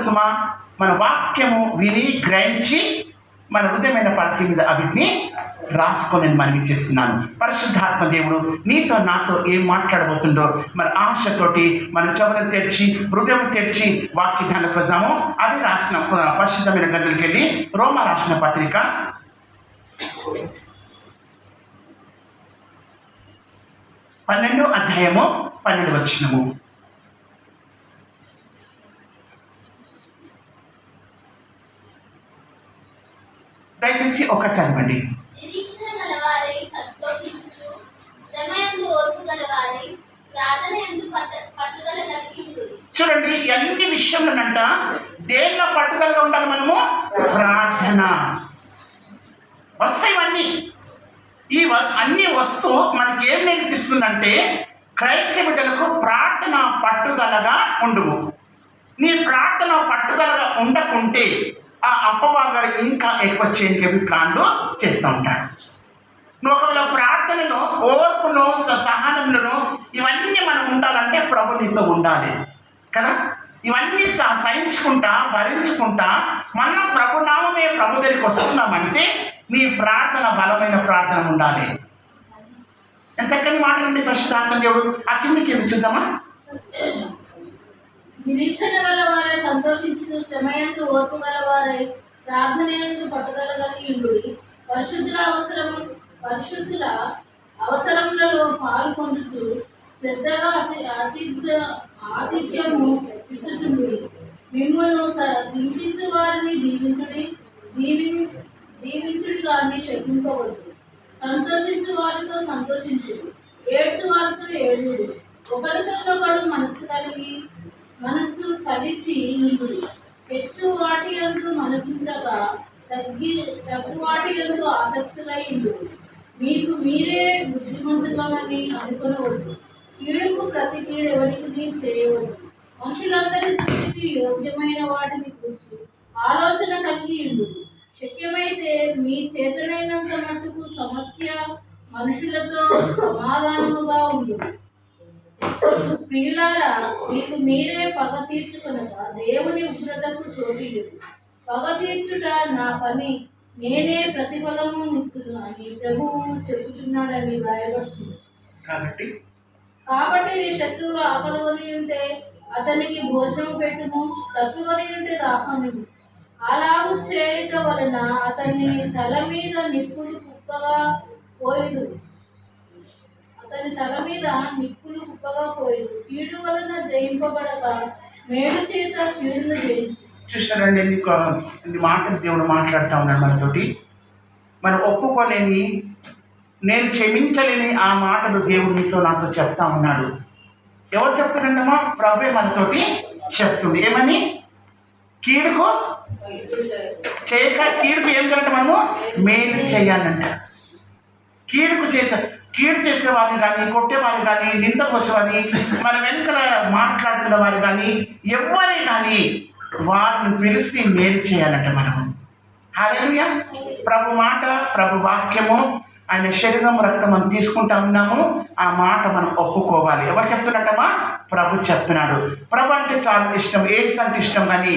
సుమా మన వాక్యము విని గ్రహించి మన హృదయమైన పలక మీద అవిటిని రాసుకొని మనవి చేస్తున్నాను. పరిశుద్ధాత్మ దేవుడు నీతో నాతో ఏం మాట్లాడబోతుండో మరి ఆశతోటి మన చెవులను తెరిచి హృదయం తెరిచి వాక్య ధ్యానం వస్తాము. అది రాసిన పరిశుద్ధమైన గదులకి వెళ్ళి రోమా రాసిన పత్రిక 12వ అధ్యాయము 12వ వచనము. దయచేసి ఒక చదవండి. చూడండి, అన్ని విషయంలోనంట దేనిలో పట్టుదలగా ఉండాలి మనము? ప్రార్థన. వస్తాయి ఈ అన్ని వస్తూ మనకి ఏం నేర్పిస్తుందంటే క్రైస్తవ బిడ్డలకు ప్రార్థన పట్టుదలగా ఉండుము. నీ ప్రార్థన పట్టుదలగా ఉండకుంటే ఆ అప్పవాడు ఇంకా ఎక్కువ చేయడానికి ప్లాన్లు చేస్తూ ఉంటాడు. నువ్వు ఒకవేళ ప్రార్థనలో ఓర్పును సహనంలో ఇవన్నీ మనం ఉండాలంటే ప్రభు నీతో ఉండాలి కదా. ఇవన్నీ సహించుకుంటా భరించుకుంటా మనం ప్రభునామమే ప్రభు దగ్గరికి వస్తున్నామంటే నీ ప్రార్థన బలమైన ప్రార్థన ఉండాలి. ఎంత చక్కని మాట నుండి పరిశుద్ధాత్మ దేవుడు ఆ కిందికి ఎందుకు చూద్దామా. నిరీక్షణ గలవారై సంతోషించుతూ శ్రమయందు ఓర్పు గలవారై ప్రార్థనయందు పట్టుదల కలిగి ఉండుడి. పరిశుద్ధుల అవసరములలో పాల్పొందుచు శ్రద్ధగా ఆతిథ్యము ఇచ్చుచుండుడి. మిమ్మును హింసించు వారిని దీవించుడి గాని శపింపవద్దు. సంతోషించు వారితో సంతోషించు, ఏడ్చు వారితో ఏడుడు. ఒకరితోనొకడు మనస్సు కలిసి నిలుడు. హెచ్చు వాటి యందు మనసించగా తగ్గు వాటి యందు ఆసక్తులై ఉండు. మీకు మీరే బుద్ధిమంతులమని అనుకునవద్దు. కీడుకు ప్రతి కీడు ఎవరికి చేయవద్దు. మనుషులందరి దృష్టికి యోగ్యమైన వాటిని కూర్చి ఆలోచన కలిగి ఉండు. శక్యమైతే మీ చేతనైనంత మట్టుకు మనుషులతో సమాధానముగా ఉండు. ప్రియులారా, మీకు మీరే పగ తీర్చుకొనగా దేవుని ఉగ్రతకు చోటిల్లు. పగ తీర్చుట నా పని, నేనే ప్రతిఫలము నిత్తును అని ప్రభువు చెప్పుచున్నాడని రాయబడుతుంది. కాబట్టి నీ శత్రువులు ఆకలికొని ఉంటే అతనికి భోజనం పెట్టును, తప్పికొని ఉంటే దాహమును. అలాగు చేయట వలన అతని తల మీద నిప్పులు కుప్పగా పోయిదు. కీడు వలన జయింపబడక మేలు చేత కీడును జయించు. చూస్తారండి, ఎన్ని మాటలు దేవుడు మాట్లాడుతూ ఉన్నాడు మనతోటి. మనం ఒప్పుకోలేని, నేను క్షమించలేని ఆ మాటలు దేవుడు నీతో నాతో చెప్తా ఉన్నాడు. ఎవరు చెప్తారంటమ్మా? ప్రభువే మనతోటి చెప్తుంది. ఏమని? కీడుకు కీడుకు ఏం చేయాలంటే మనము మేలు చేయాలంట. కీడు చేసే వారిని కానీ, కొట్టేవారు కానీ, నిందకు వచ్చేవారిని, మన వెనుకల మాట్లాడుతున్న వారు కానీ, ఎవరే కానీ వారిని పిలిచి మేలు చేయాలంట మనము. హల్లెలూయా. ప్రభు మాట, ప్రభు వాక్యము, ఆయన శరీరం రక్తం మనం తీసుకుంటా ఉన్నాము. ఆ మాట మనం ఒప్పుకోవాలి. ఎవరు చెప్తున్నట్టమ్మా? ప్రభు చెప్తున్నాడు. ప్రభు అంటే చాలా ఇష్టం, ఏసు అంటే ఇష్టం, కానీ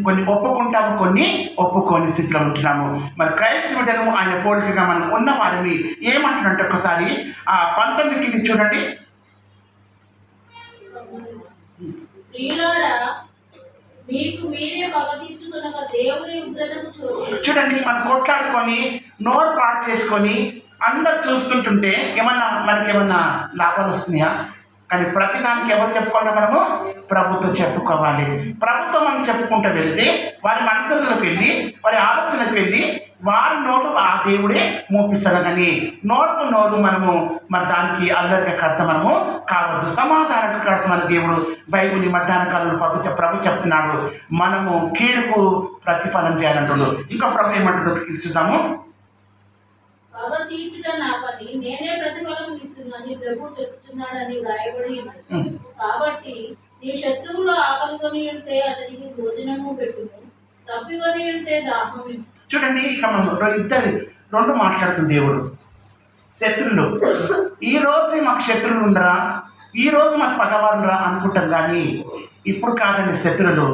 కొన్ని ఒప్పుకుంటాము, కొన్ని ఒప్పుకోని స్థితిలో ఉంటున్నాము. మరి క్రైస్తవుడము ఆయన పోలికగా మనం ఉన్న వారిని ఏమంటున్నట్టు ఒకసారి ఆ 19కి చూడండి. చూడండి, మనం కొట్లాడుకొని నోరు పాటు చేసుకొని అందరు చూస్తుంటుంటే మనకేమన్నా లాభాలు వస్తున్నాయా? కానీ ప్రతిదానికి ఎవరు చెప్పుకోవాలి? మనము ప్రభుతో చెప్పుకోవాలి. ప్రభుత్వం మనం చెప్పుకుంటూ వెళ్తే వారి మనసులకు వెళ్ళి, వారి ఆలోచనకు వెళ్ళి, వారి నోటు ఆ దేవుడే మోపిస్తాడు. కానీ నోటు మనము మరి దానికి అల్లరిగా కడత మనము కావద్దు. సమాధానంగా కడత మన దేవుడు బైబిల్ని మధ్యాహ్న కాలంలో ప్రభు చెప్తున్నాడు. మనము కీడుకు ప్రతిఫలం చేయాలంటున్నాడు. ఇంకా ప్రభు ఏమంటుండో చూద్దాము. పగ తీర్చుట నా పని, నేనే ప్రతిఫలం ఇస్తున్నానని ప్రభు చెప్తున్నాడని వ్రాయబడి ఉన్నది. కాబట్టి నీ శత్రువులు ఆకలికొని ఉంటే అతనికి భోజనము పెట్టుము, తప్పికొని ఉంటే దాహము. చూడండి, ఇక మనం రెండు మాట్లాడుతుంది దేవుడు. శత్రులు, ఈ రోజు మాకు శత్రువులు ఉండరా, ఈ రోజు మాకు పగవారురా అనుకుంటాం. కానీ ఇప్పుడు కాదండి శత్రువులు.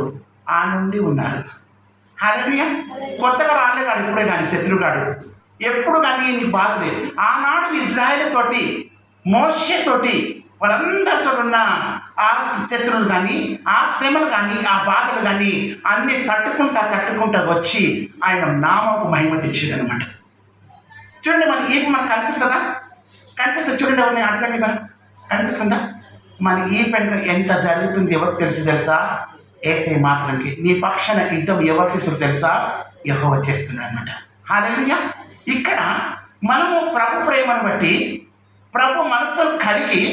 ఆ నుండి ఉన్నారు. హల్లెలూయా. కొత్తగా రాలేగాడు ఇప్పుడే కానీ శత్రుగాడు ఎప్పుడు కానీ నీకు బాధ లేదు. ఆనాడు ఇజ్రాయేల్ తోటి మోషే తోటి వాళ్ళందరితో ఉన్న ఆ శత్రువులు కానీ ఆ శ్రమలు కానీ ఆ బాధలు కానీ అన్ని తట్టుకుంటా వచ్చి ఆయన నామకు మహిమ తెచ్చింది అనమాట. చూడండి మన ఈపు మనకు కనిపిస్తుందా? కనిపిస్తుంది. చూడండి ఎవరిని అడగండి మరి, కనిపిస్తుందా? మన ఈ పెంక ఎంత జరుగుతుంది ఎవరికి తెలుసా? ఏసే మాత్రంకి. నీ పక్షాన యుద్ధం ఎవరు తీసుకు తెలుసా? యెహోవా చేస్తున్నాడు అనమాట. హల్లెలూయా. ఇక్కడ మనము ప్రభు ప్రేమను బట్టి ప్రభు మనసును కడిగి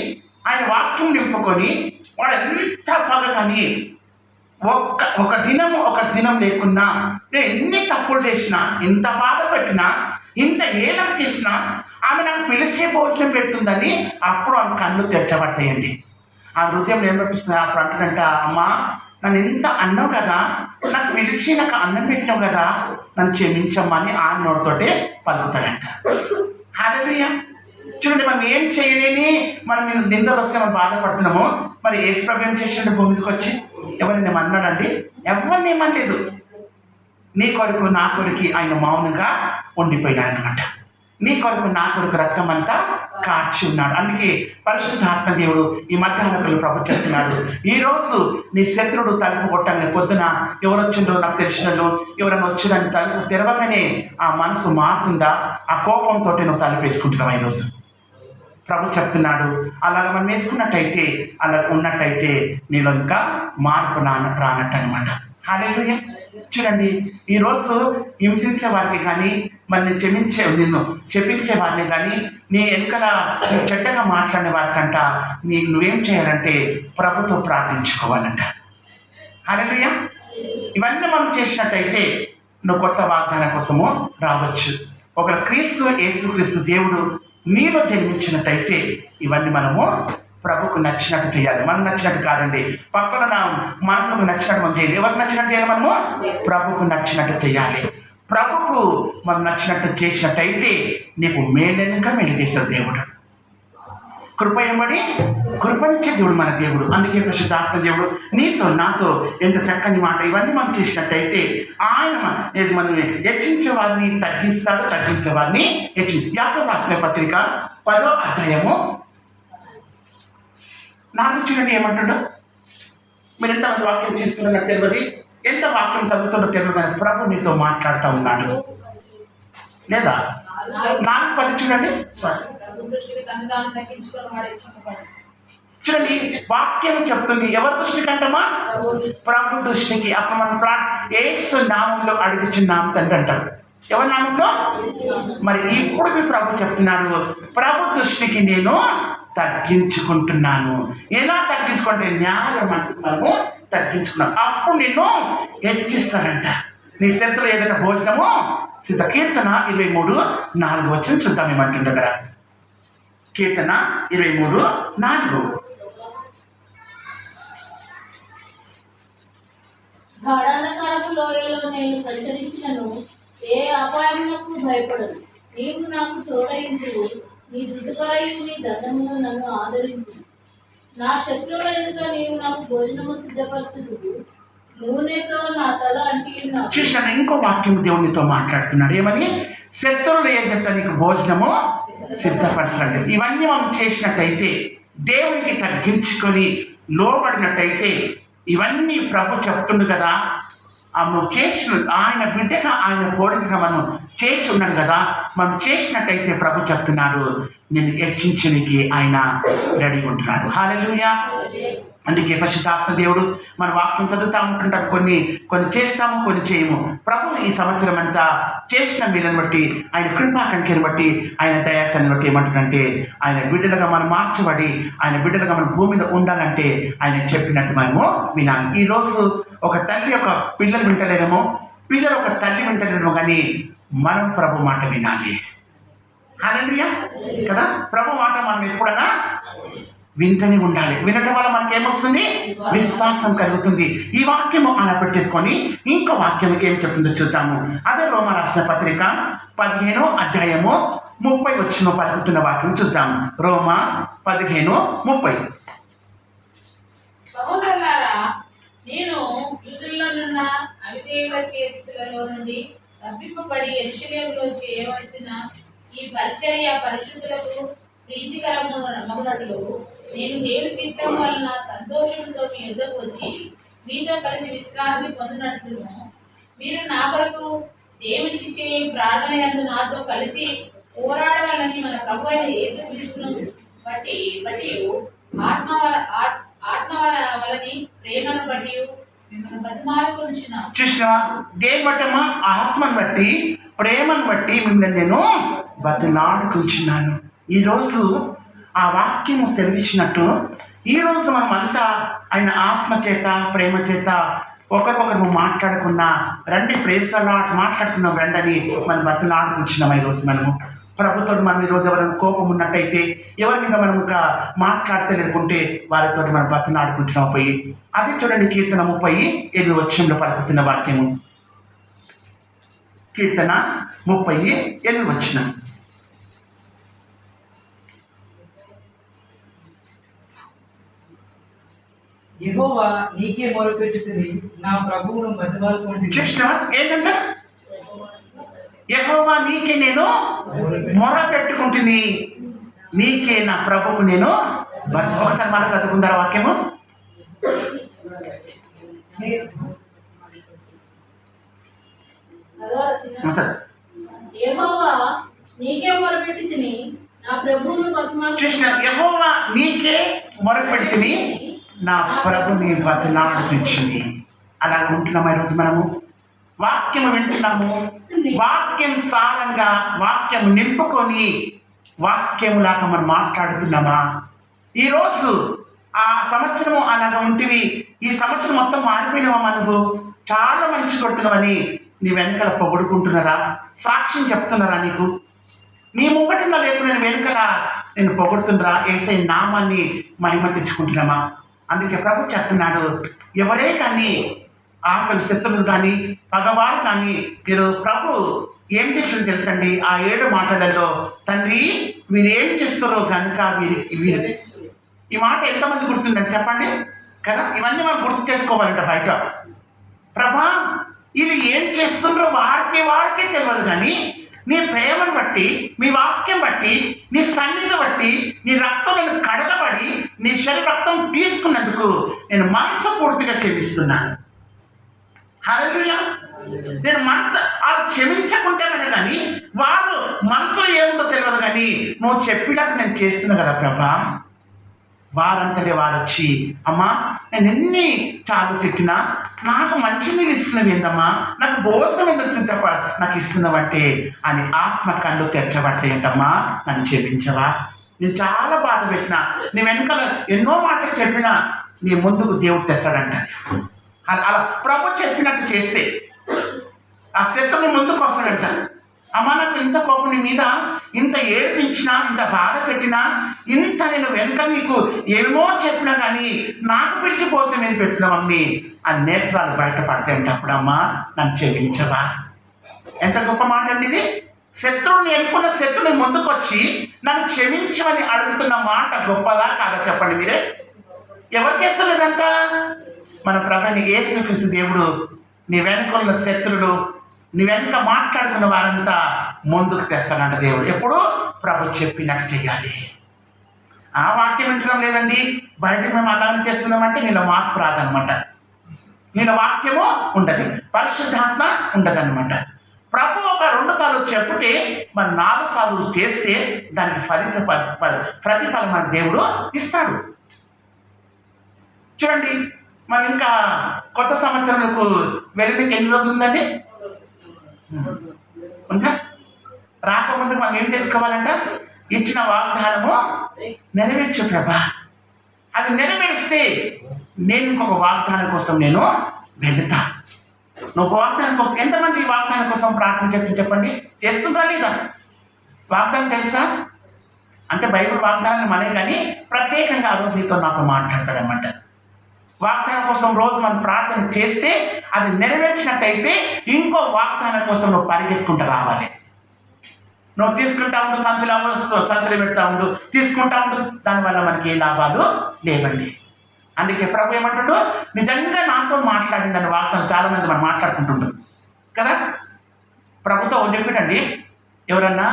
ఆయన వాక్యం నింపుకొని వాడు ఎంత బాగా కానీ ఒక దినం లేకున్నా నేను ఎన్ని తప్పులు చేసినా, ఇంత బాధ పెట్టినా, ఇంత ఏలం చేసినా ఆమె నాకు పిలిచే భోజనం పెడుతుందని అప్పుడు ఆమె కళ్ళు తెరచబడతాయండి. ఆ హృదయంలో ఏం రప్పిస్తుంది? అప్పుడు అంటున్నంట, అమ్మా నన్ను ఎంత అన్నావు కదా, నాకు పిలిచి నాకు అన్నం పెట్టినావు కదా, నన్ను క్షమించమ్మా అని ఆ నోటితోటే పలుకుతాడంట. హల్లెలూయా. చూడండి మనం ఏం చేయలేని మన మీద నిందలు వస్తే మనం బాధపడుతున్నాము. మరి యేసు ప్రభు ఏం చేసిండు? భూమి మీదకి వచ్చి ఎవరిని ఏమన్నాడండి? ఎవరిని ఏమనలేదు. నీ కొరకు నా కొరకు ఆయన మౌనంగా ఉండిపోయినాడు అనమాట. నీ కొరకు నా కొరకు రక్తం అంతా కార్చి ఉన్నాడు. అందుకే పరిశుద్ధాత్మ దేవుడు ఈ మధ్యాహ్నతలు ప్రభు చెప్తున్నాడు, ఈరోజు నీ శత్రుడు తలుపు కొట్టంగా పొద్దున ఎవరు వచ్చిండ్రో నాకు తెలిసినలో ఎవరైనా వచ్చిందని తలుపు తెరవగానే ఆ మనసు మారుతుందా? ఆ కోపంతో నువ్వు తలుపు వేసుకుంటున్నావు. ఈరోజు ప్రభు చెప్తున్నాడు, అలాగ మనం వేసుకున్నట్టయితే, అలా ఉన్నట్టయితే నీలో ఇంకా మార్పు రానట్టు అనమాట. హల్లెలూయా. చూడండి ఈరోజు హింసించే వారికి కానీ మరి నిన్ను శపించే వారిని కానీ నీ వెనకాల చెడ్డగా మాట్లాడే వారికంట నువ్వేం చేయాలంటే ప్రభుతో ప్రార్థించుకోవాలంట. హల్లెలూయా. ఇవన్నీ మనం చేసినట్టయితే నువ్వు కొత్త వాగ్దానం కోసము రావచ్చు. ఒక యేసుక్రీస్తు దేవుడు నీలో జన్మించినట్టయితే ఇవన్నీ మనము ప్రభుకు నచ్చినట్టు చేయాలి. మనం నచ్చినట్టు కాదండి, పక్కన నా మనసుకు నచ్చినట్టు మనం చేయాలి. ఎవరికి నచ్చినట్టు చేయాలి? మనము ప్రభుకు నచ్చినట్టు చేయాలి. ప్రభుకు మనం నచ్చినట్టు చేసినట్టయితే నీకు మేలెనక మేలు చేస్తాడు దేవుడు. కృప ఎంబడి కృపనిచ్చే దేవుడు మన దేవుడు. అందుకే పరిశుద్ధాత్మ దేవుడు నీతో నాతో ఎంత చక్కని మాట. ఇవన్నీ మనం చేసినట్టయితే ఆయన మనం హెచ్చించే వారిని తగ్గిస్తాడు, తగ్గించే వారిని యాకోబు రాసిన పత్రిక 10వ అధ్యాయము 4 చూడండి ఏమంటుండో. మీరు ఎంతమంది వాక్యం తీసుకున్నట్టు తెలియదు, ఎంత వాక్యం చదువుతున్నో తెలియదు, కానీ ప్రభు నీతో మాట్లాడుతూ ఉన్నాడు లేదా? 4:10 చూడండి. చూడండి వాక్యం చెప్తుంది ఎవరి దృష్టికి అంటామా? ప్రభు దృష్టికి. అప్పుడు మనం యేసు నామంలో అడుగుచున్నాం తండ్రి అంటారు. ఎవరి నామంలో? మరి ఇప్పుడు మీ ప్రభు చెప్తున్నాడు, ప్రభు దృష్టికి నేను తగ్గించుకుంటున్నాను. ఎలా తగ్గించుకుంటే న్యాయం అంటే మనము తగ్గించుకున్నాం, అప్పుడు నిన్ను హెచ్చిస్తాడంట. నీ శత్రులు ఏదైనా భోజనము సిద్ధ. కీర్తన 23:4 వచ్చిన చూద్దాం ఏమంటుండ కదా. కీర్తన 23:4. గాఢాంధకారపు లోయలో నేను సంచరించినను ఏ అపాయమునకు భయపడను. నీవు నాకు తోడయిందువు, నీ దుడ్డుకరయు నీ దండమును నన్ను ఆదరించు. నా శత్రువుల ఎదుట నీవు నాకు భోజనము సిద్ధపరచుదువు, నూనెతో నా తల అంటియున్నావు. చూసాను ఇంకో వాక్యం దేవునితో మాట్లాడుతున్నాడు. ఏమని? శత్రువులు ఏం చెప్తా నీకు భోజనము సిద్ధపరచండి. ఇవన్నీ మనం చేసినట్టయితే, దేవునికి తగ్గించుకొని లోబడినట్టయితే, ఇవన్నీ ప్రభు చెప్తుండు కదా. నువ్వు చేసిన ఆయన బిడ్డగా ఆయన కోరికగా మనం చేసి ఉన్నాడు కదా. మనం చేసినట్టయితే ప్రభు చెప్తున్నారు నేను హెచ్చించడానికి ఆయన రెడీగా ఉంటున్నాడు. హల్లెలూయా. అందుకే పరిశుద్ధాత్మ దేవుడు మన వాక్యం చదువుతూ ఉంటుంటాం, కొన్ని చేస్తాము, కొన్ని చేయము. ప్రభు ఈ సంవత్సరం అంతా చేసిన మీలను బట్టి, ఆయన కృపా కంకెని బట్టి, ఆయన దయాసాన్ని బట్టి ఏమంటుందంటే, ఆయన బిడ్డలుగా మనం మార్చబడి ఆయన బిడ్డలుగా మన భూమి మీద ఉండాలంటే ఆయన చెప్పినట్టు మనము వినాలి. ఈరోజు ఒక తల్లి ఒక పిల్లలు వింటలేరేమో, పిల్లలు ఒక తల్లి వింటలేరేమో, కానీ మనం ప్రభు మాట వినాలి. హల్లెలూయా కదా. ప్రభు మాట మనం ఎప్పుడైనా వింటనే ఉండాలి. వినటం వల్ల మనకి ఏమొస్తుంది? విశ్వాసం కలుగుతుంది. ఈ వాక్యము అలా పెట్టేసుకొని ఇంకో వాక్యం ఏం చెప్తుందో చూద్దాము. అదే రోమా రాసిన పత్రిక 15వ అధ్యాయము 30 వచ్చిన పలుకుతున్న వాక్యం చూద్దాం. రోమా 15:30. సహోదరులారా, నేను యూదుల్లో కల్దీయుల చేతులలో నుండి తప్పింపబడి యెరూషలేములో చేయవలసిన ఈ పరిచర్య పరిశుద్ధులకు ప్రీతికరమగునట్లు నేను దేవుని చిత్తం వలన సంతోషంతో మీ యొద్దకు వచ్చి మీతో కలిసి విశ్రాంతి పొందినట్లును మీరు నా కొరకు దేవునికి చేయ ప్రార్థన యందు నాతో కలిసి పోరాడవాలని మన ప్రభు అయిన యేసుక్రీస్తును బట్టి ఆత్మ వలని ప్రేమను బట్టి మిమ్మల్ని బతిమాలుకొనుచున్నాను. చూసినావా? దేని బట్టమ్మా? ఆత్మను బట్టి ప్రేమను బట్టి మిమ్మల్ని నేను బతిలాడుకుంటున్నాను. ఈరోజు ఆ వాక్యము సెలవిచ్చినట్టు ఈరోజు మనం అంతా ఆయన ఆత్మ చేత ప్రేమ చేత ఒకరికొకరు మాట్లాడుకున్నా రండి ప్రేసలా మాట్లాడుతున్నాం రండి అని మనం బతిలాడుకుంటున్నాం. ఈరోజు మనము ప్రభుత్వం మనం ఈరోజు ఎవరైనా కోపం ఉన్నట్టయితే ఎవరి మీద మనం ఇంకా మాట్లాడితే లేకుంటే వారితో మనం బతిలాడుకుంటున్నాం పోయి. అది చూడండి కీర్తన 30:8 పలుకుతున్న వాక్యము. కీర్తన 30:8. యెహోవా నీకే మొరపెట్టుకుని నా ప్రభువును బతిమాలుకొంటిని. చూసినావా? ఏంటంటే యెహోవా నీకే నేను మొర పెట్టుకుంటుని, నీకే నా ప్రభుకు నేను ఒకసారి మన చదువుకుందారా వాక్యము? యెహోవా నీకే మొరపెట్టుకుని నా ప్రభువును బతిమాలుకొంటిని. చూసిన యెహోవా నీకే మొరపెట్టుకుని నా ప్రభుని బతిలాడుకుంటుంది. అలా ఉంటున్నాము ఈరోజు మనము. వాక్యము వింటున్నాము, వాక్యం సారంగా వాక్యం నింపుకొని వాక్యములాగా మనం మాట్లాడుతున్నామా? ఈరోజు ఆ సంవత్సరము అలాగా ఉంటివి, ఈ సంవత్సరం మొత్తం మారిపోయినావా? మనకు చాలా మంచి కొడుతున్నావని నీ వెనకాల పొగుడుకుంటున్నారా? సాక్ష్యం చెప్తున్నారా? నీకు నీ ముంగటున్న లేపు నేను వెనకాల నేను పొగుడుతున్నారా? యేసయ్య నామాన్ని మహిమ తెచ్చుకుంటున్నామా? అందుకే ప్రభు చెప్తున్నాడు, ఎవరే కానీ ఆకలి శత్రువులు కానీ పగవారు కానీ మీరు ప్రభు ఏం చేస్తుంది తెలుసండి? ఆ 7 మాటలలో తండ్రి మీరు ఏం చేస్తారో కనుక వీరు ఈ మాట ఎంతమంది గుర్తుందండి చెప్పండి కదా? ఇవన్నీ మనం గుర్తు చేసుకోవాలంట బయట. ప్రభా వీళ్ళు ఏం చేస్తుండ్రో వారికే తెలియదు, కానీ నీ ప్రేమను బట్టి, మీ వాక్యం బట్టి, నీ సన్నిధి బట్టి, నీ రక్తం కడగబడి నీ శరీర రక్తం తీసుకున్నందుకు నేను మనస్ఫూర్తిగా క్షమిస్తున్నాను. హల్లెలూయా. నేను వాళ్ళు క్షమించకుంటేనే కానీ వారు మనసులో ఏముందో తెలియదు, కానీ నువ్వు చెప్పినట్టు నేను చేస్తున్నా కదా ప్రభా. వారంతటే వారు వచ్చి అమ్మా నేను ఎన్ని చాలు తిట్టినా నాకు మంచి నీళ్ళు ఇస్తున్నావు ఏందమ్మా, నాకు భోజనం ఎందుకు నాకు ఇస్తున్నావంటే అని ఆత్మ కళ్ళు తెరచబడతాయి ఏంటమ్మా, నన్ను క్షమించవా, నేను చాలా బాధ పెట్టినా, నీ వెనకాల ఎన్నో మాటలు చెప్పినా నీ ముందుకు దేవుడు తెస్తాడంట. అలా ప్రభు చెప్పినట్టు చేస్తే ఆ శత్రుని ముందుకు వస్తాడంట. అమ్మ నాకు ఇంత కోపం నీ మీద, ఇంత ఏడ్పించినా, ఇంత బాధ పెట్టినా, ఇంత నేను వెనుక నీకు ఏమో చెప్పినా కానీ నాకు పిలిచిపోతే నేను పెట్టినామని ఆ నేత్రాలు బయటపడతాయంట. అప్పుడమ్మా నన్ను క్షమించవా. ఎంత గొప్ప మాట అండి ఇది. శత్రువుని ఎన్నుకున్న శత్రుని ముందుకు వచ్చి నన్ను క్షమించమని అడుగుతున్న మాట గొప్పదా కాదా చెప్పండి మీరే? ఎవరు చేస్తలేదంతా? మన ప్రభువైన యేసుక్రీస్తు దేవుడు నీ వెనుక ఉన్న శత్రులు, నీ వెనుక మాట్లాడుకున్న వారంతా ముందుకు తెస్తానంట దేవుడు. ఎప్పుడు ప్రభు చెప్పినట్టు చేయాలి. ఆ వాక్యం వింటడం లేదండి, బయటకు మేము అలాగే చేస్తున్నామంటే నీలో మార్పు రాదనమాట, నీలో వాక్యము ఉండదు, పరిశుద్ధాత్మ ఉండదన్నమాట. ప్రభు ఒక 2 సార్లు చెప్తే మరి 4 సార్లు చేస్తే దానికి ప్రతిఫలం మన దేవుడు ఇస్తాడు. చూడండి, మనం ఇంకా కొత్త సంవత్సరంకు వెళ్ళడానికి ఎన్ని రోజులు ఉందండి? ఉందా? రాకముందుకు మనం ఏం చేసుకోవాలంట? ఇచ్చిన వాగ్దానము నెరవేర్చు ప్రభా. అది నెరవేరిస్తే నేను ఇంకొక వాగ్దానం కోసం నేను వెళుతా. నువ్వు వాగ్దానం కోసం ఎంతమంది వాగ్దానం కోసం ప్రార్థన చేస్తుంది చెప్పండి? చేస్తుండ్రా లేదా? వాగ్దానం తెలుసా అంటే బైబిల్ వాగ్దానాన్ని మనే కానీ ప్రత్యేకంగా ఆ రోజు నీతో నాతో మాట్లాడతాడనమాట. వాగ్దానం కోసం రోజు మనం ప్రార్థన చేస్తే అది నెరవేర్చినట్టయితే ఇంకో వాగ్దానం కోసం నువ్వు పరిగెత్తుకుంటూ రావాలి. నువ్వు తీసుకుంటా ఉండు, సంచులు పెడతా ఉండు, తీసుకుంటా ఉండు, దానివల్ల మనకి ఏ లాభాలు లేవండి. అందుకే ప్రభు ఏమంటుండో నిజంగా నాతో మాట్లాడింది అని వార్తలు చాలా మంది మనం మాట్లాడుకుంటుంటాం కదా. ప్రభుతో చెప్పాడండి, ఎవరన్నా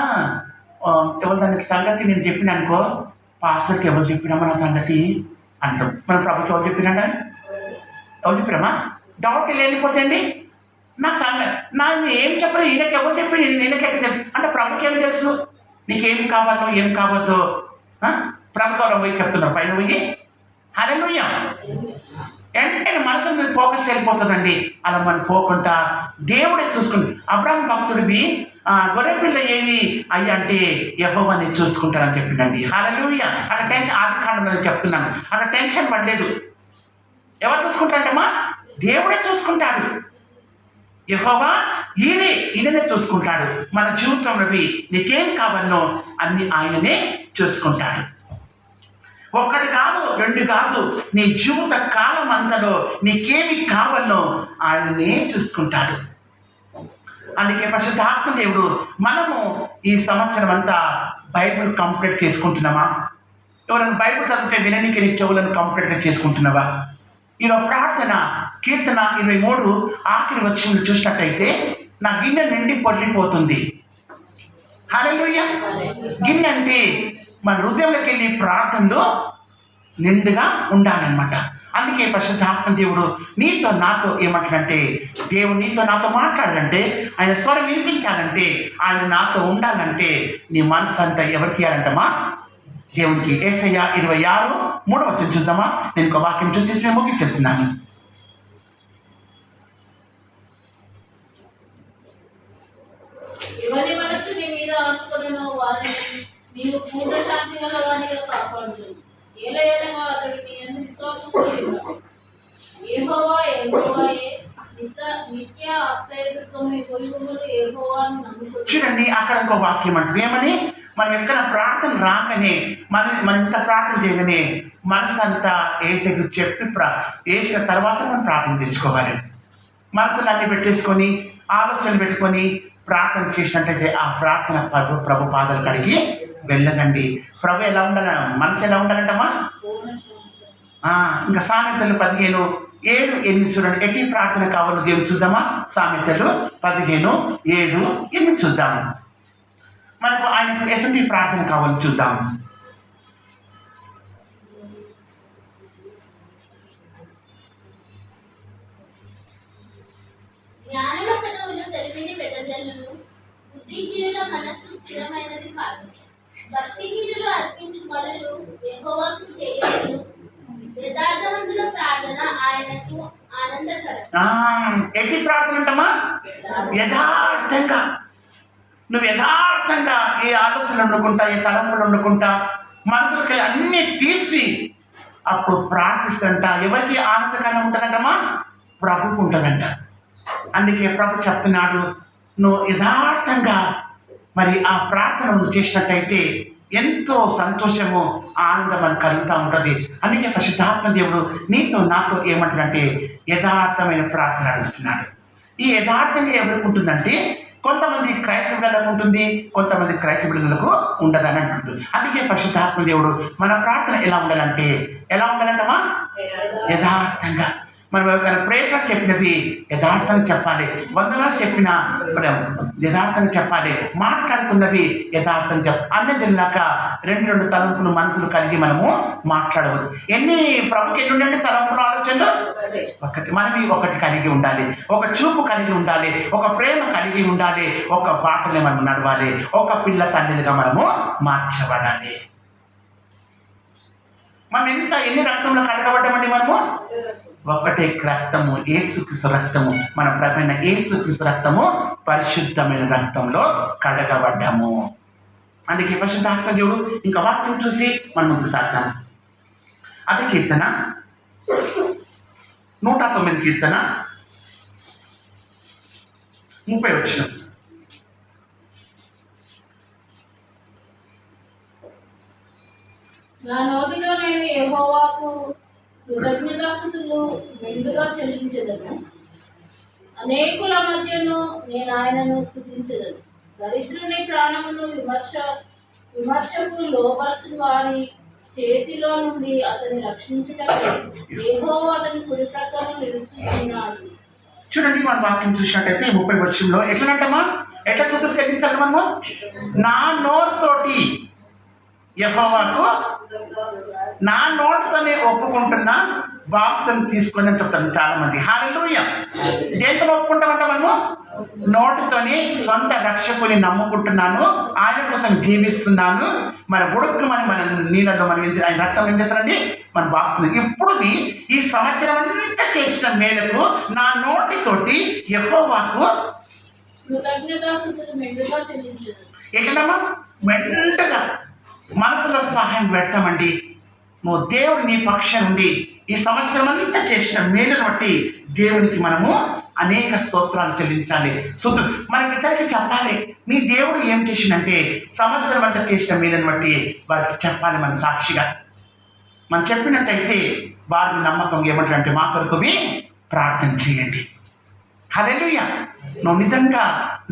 ఎవరు దానికి సంగతి నేను చెప్పిన అనుకో, పాస్టర్కి ఎవరు చెప్పినామా నా సంగతి అంటాం. మన ప్రభుకి ఎవరు చెప్పినాడా, ఎవరు చెప్పినామా, డౌట్ వెళ్ళిపోతాయండి. నా సంగతి నాకు ఏం చెప్పరు, ఈయనకి ఎవరు చెప్పి ఈయనకెట్ట తెలుసు అంటే ప్రభుకి ఏం తెలుసు, నీకేం కావాలో ఏం కావద్దో ప్రభుకి ఎవరు పోయి చెప్తున్నారు పైన పోయి. హల్లెలూయా. వెంటనే మనసు మీద ఫోకస్ వెళ్ళిపోతుందండి. అలా మనం పోకుండా దేవుడే చూసుకుంది. అబ్రాహాము భక్తుడివి గొర్రెపిల్ల ఏది అయ్యా అంటే యెహోవాని చూసుకుంటారని చెప్పిండండి. హల్లెలూయా. అక్కడ టెన్షన్, ఆది కాండంలో చెప్తున్నాను, అక్కడ టెన్షన్ పడలేదు. ఎవరు చూసుకుంటారంటమ్మా, దేవుడే చూసుకుంటాడు. యెహోవా ఈయననే చూసుకుంటాడు. మన జీవితంలోవి నీకేం కావాలో అన్ని ఆయననే చూసుకుంటాడు. ఒకటి కాదు, రెండు కాదు, నీ జీవిత కాలం అంతలో నీకేమి కావాలో ఆయననే చూసుకుంటాడు. అందుకే పరిశుద్ధాత్మ దేవుడు, మనము ఈ సంవత్సరం అంతా బైబిల్ కంప్లీట్ చేసుకుంటున్నామా? ఎవరైనా బైబిల్ చదివితే విననికి నీ చెవులను కంప్లీట్గా చేసుకుంటున్నావా? ఈరోజు ప్రార్థన కీర్తన 23 ఆఖరి వచనం చూసినట్టయితే, నా గిన్నె నిండి పొర్లిపోతుంది. హల్లెలూయా. గిన్నె అంటే మన హృదయంలోకి వెళ్ళి ప్రార్థనలో నిండుగా ఉండాలన్నమాట. అందుకే పరిశుద్ధాత్మ దేవుడు నీతో నాతో ఏమంటాడంటే, దేవుడు నీతో నాతో మాట్లాడాలంటే, ఆయన స్వరం వినిపించాలంటే, ఆయన నాతో ఉండాలంటే నీ మనసు అంతా ఎవరికి ఇవ్వాలంటమా? దేవునికి. యేసయ్య 26:3 చూద్దామా? నేను ఒక వాక్యం చూసేసి నేను ముగించేస్తున్నాను. ఎవరి మనస్సు నీ మీద ఆనుకొనునో వారిని నీవు పూర్ణ శాంతి గల వానిగా కాపాడుదువు. ఏలయనగా అతడు నీ యందు విశ్వాసం కలిగి ఉన్నాడు. యెహోవాయే నిత్య ఆశ్రయదుర్గము, వైభవములు యెహోవాను నమ్ముకొనుము. చూడండి, అక్కడ ఒక వాక్యం అంటే ఏమని, మనం ఎక్కడ ప్రార్థన రాగానే మన ఇంత ప్రార్థన చేయగానే మనసు అంతా ఏసకు చెప్పి వేసిన తర్వాత మనం ప్రార్థన చేసుకోవాలి. మనసులు అన్ని పెట్టేసుకొని ఆలోచనలు పెట్టుకొని ప్రార్థన చేసినట్టయితే ఆ ప్రార్థన ప్రభు పాదాలు కడిగి వెళ్ళదండి. ప్రభు ఎలా ఉండాలి, మనసు ఎలా ఉండాలంటమ్మా? ఇంకా సామెతలు 15:7-8 చూడండి. ఎట్టి ప్రార్థన కావాలో దేవుని చూద్దామా? సామెతలు 15:7-8 చూద్దాము. మనకు ఆయనకు ఎటువంటి ప్రార్థన కావాలో చూద్దాం. జ్ఞానుల పెదవులు తెలివిని వెదజల్లును, బుద్ధిహీనుల మనస్సు స్థిరమైనది కాదు. భక్తిహీనులు అర్పించు బలులు యెహోవాకు తెలియను, యథార్థవంతుల ప్రార్థన ఆయనకు ఆనందకరం. ఎట్టి ప్రార్థన అంటమ్మా? యథార్థంగా. నువ్వు యథార్థంగా ఏ ఆలోచనలు వండుకుంటా, ఏ తలంపులు వండుకుంటా, మనసులకి అన్నీ తీసి అప్పుడు ప్రార్థిస్తుంట. ఎవరికి ఆనందకరంగా ఉంటుందంటమ్మా? ప్రభుకు ఉంటుందంట. అందుకే ప్రభు చెప్తున్నాడు, నువ్వు యథార్థంగా మరి ఆ ప్రార్థన నువ్వు చేసినట్టయితే ఎంతో సంతోషము, ఆనందం అని కలుగుతూ ఉంటుంది. అందుకే పరిశుద్ధాత్మ దేవుడు నీతో నాతో ఏమంటాడంటే యథార్థమైన ప్రార్థన అడుగుతున్నాడు. ఈ యథార్థంగా ఎవరికి ఉంటుందంటే, కొంతమంది క్రైస్తవులకు ఉంటుంది, కొంతమంది క్రైస్తవులకు ఉండదని అంటుంది. అందుకే పరిశుద్ధాత్మ దేవుడు మన ప్రార్థన ఎలా ఉండాలంటమ్మా? యథార్థంగా. మనం ఎవరికైనా ప్రేయర్ చెప్పినవి యథార్థంగా చెప్పాలి, వందనాలు చెప్పిన యథార్థంగా చెప్పాలి, మాట్లాడుకున్నవి యథార్థంగా చెప్పాలి. అన్నీ తిన్నాక రెండు తలంపులు మనసులు కలిగి మనము మాట్లాడవద్దు. ప్రభుకి ఎన్ని ఉండండి తలంపులు, ఆలోచనలు? ఒకటి. మనం ఒకటి కలిగి ఉండాలి, ఒక చూపు కలిగి ఉండాలి, ఒక ప్రేమ కలిగి ఉండాలి, ఒక బాటలే మనం నడవాలి, ఒక పిల్ల తల్లిగా మనము మార్చబడాలి. మనం ఎన్ని రక్తంలో కడగబడ్డామండి? మనము ఒకటే రక్తము, యేసుక్రీస్తు రక్తము, మన ప్రభువైన యేసుక్రీస్తు రక్తము, పరిశుద్ధమైన రక్తంలో కడగబడ్డాము. అందుకే పరిశుద్ధాత్మ దేవుడు ఇంకా వాక్యం చూసి మనం ముందుకు సాగుతాం. అదే కీర్తన 109 కీర్తన 30 నా నోటితో నేను యెహోవాకు కృతజ్ఞతాస్తుతులు మెండుగా చెల్లించెదను. అనేకుల మధ్యను నేను ఆయనను స్తుతించెదను. దరిద్రుని ప్రాణమును విమర్శకు లోబర్చు వారి చేతిలో నుండి అతన్ని రక్షించుటకై యెహోవా అతని కుడి ప్రక్కన నిలుచుచున్నాడు. చూడండి మన వాక్యం చూసినట్టయితే 30 వచనంలో ఎట్లనంటమా, ఎట్లా స్తుతులు చెల్లించాలి మనము? నా నోరుతోటి యెహోవాకు, నా నోటితోనే ఒప్పుకుంటున్నా బాప్తిసం తీసుకొని అని చెప్తాను చాలా మంది. హల్లెలూయా. దేంతో ఒప్పుకుంటామంట మనము? నోటితోని సొంత రక్షకుని నమ్ముకుంటున్నాను, ఆయన కోసం జీవిస్తున్నాను, మన గుడుకు మన నీళ్ళలో మనం ఆయన రక్తం ఏం చేస్తారండి, మన బాప్తిసం. ఇప్పుడు ఈ సంవత్సరం అంతా చేసిన మేలకు నా నోటితోటి యెహోవాకు కృతజ్ఞతాస్తుతులు మెండుగా చెల్లించదు. ఎట్లమ్మా? మెండుగా మనసులో సహాయం పెడతామండి. నువ్వు దేవుడు నీ పక్షం నుండి ఈ సంవత్సరం అంతా చేసిన మేలును బట్టి దేవునికి మనము అనేక స్తోత్రాలు చెల్లించాలి. మనం ఇతరికి చెప్పాలి, నీ దేవుడు ఏం చేసిందంటే సంవత్సరం అంతా చేసిన మేలును బట్టి వారికి చెప్పాలి. మన సాక్షిగా మనం చెప్పినట్టయితే వారి నమ్మకం ఏమంటారంటే మా కొరకువి ప్రార్థన చేయండి. హల్లెలూయా. నువ్వు నిజంగా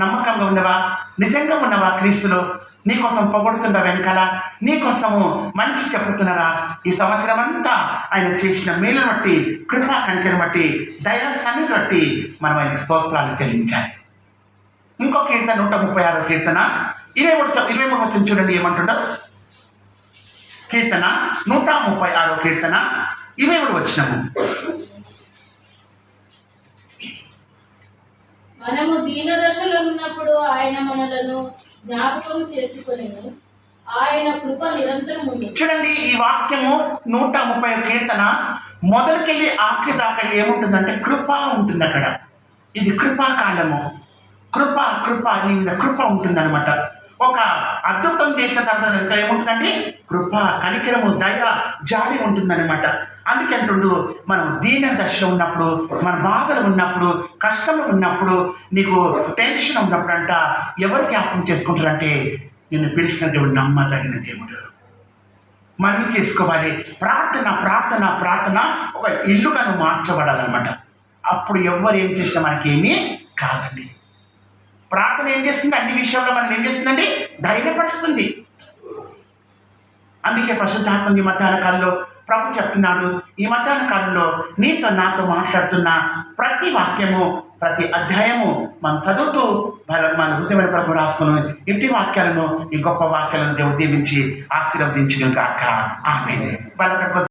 నమ్మకంగా ఉన్నవా, నిజంగా ఉన్నవా క్రీస్తులో? నీకోసం పొగడుతున్న వెనకాల నీకోసము మంచి చెప్పుతున్నారా? ఈ సంవత్సరం అంతా ఆయన చేసిన మేలును బట్టి, కృపా కంచెను బట్టి, దయా సన్నిధి బట్టి మనం ఆయన స్తోత్రాలు చెల్లించాలి. ఇంకో కీర్తన 136 కీర్తన 23 వచ్చిన చూడండి ఏమంటుండో. కీర్తన 136 కీర్తన 23 వచ్చినము. మనము దీన దశలో ఉన్నప్పుడు ఆయన మనలను జ్ఞాపకం చేసుకొనెను, ఆయన కృప నిరంతరం ఉంది. చూడండి ఈ వాక్యము 130 కీర్తన మొదలుకెళ్ళి ఆఖరి దాకా ఏముంటుందంటే కృప ఉంటుంది. అక్కడ ఇది కృపాకాలము. కృప నీ మీద కృప ఉంటుంది అనమాట. ఒక అద్భుతం చేసిన తర్వాత ఇంకా ఏముంటుందండి? కృప, కనికరము, దయ, జాలి ఉంటుందన్నమాట. అందుకంటుండు మనం దీన దశలో ఉన్నప్పుడు, మన బాధలు ఉన్నప్పుడు, కష్టంలో ఉన్నప్పుడు, నీకు టెన్షన్ ఉన్నప్పుడు అంట ఎవరు జ్ఞాపకం చేసుకుంటారంటే నిన్ను పిలిచిన దేవుడు, నమ్మదగిన దేవుడు. మనం చేసుకోవాలి. ప్రార్థన ఒక ఇల్లుగా నువ్వు మార్చబడాలన్నమాట. అప్పుడు ఎవరు ఏం చేసినా మనకేమీ కాదండి. ప్రార్థన ఏం చేస్తుంది? అన్ని విషయంలో మనం ఏం చేస్తుందండి? ధైర్యపరుస్తుంది. అందుకే పరిశుద్ధాత్మ ఈ మధ్యాహ్న కాలంలో ప్రభు చెప్తున్నాడు, ఈ మధ్యాహ్న కాలంలో నీతో నాతో మాట్లాడుతున్న ప్రతి వాక్యము, ప్రతి అధ్యాయము మనం చదువుతూ మన హృదయమైన ప్రభు రాసుకుని ఇంటి వాక్యాలను, ఈ గొప్ప వాక్యాలను దేవుడు దీవించి ఆశీర్వదించిన కాక. ఆమేన్.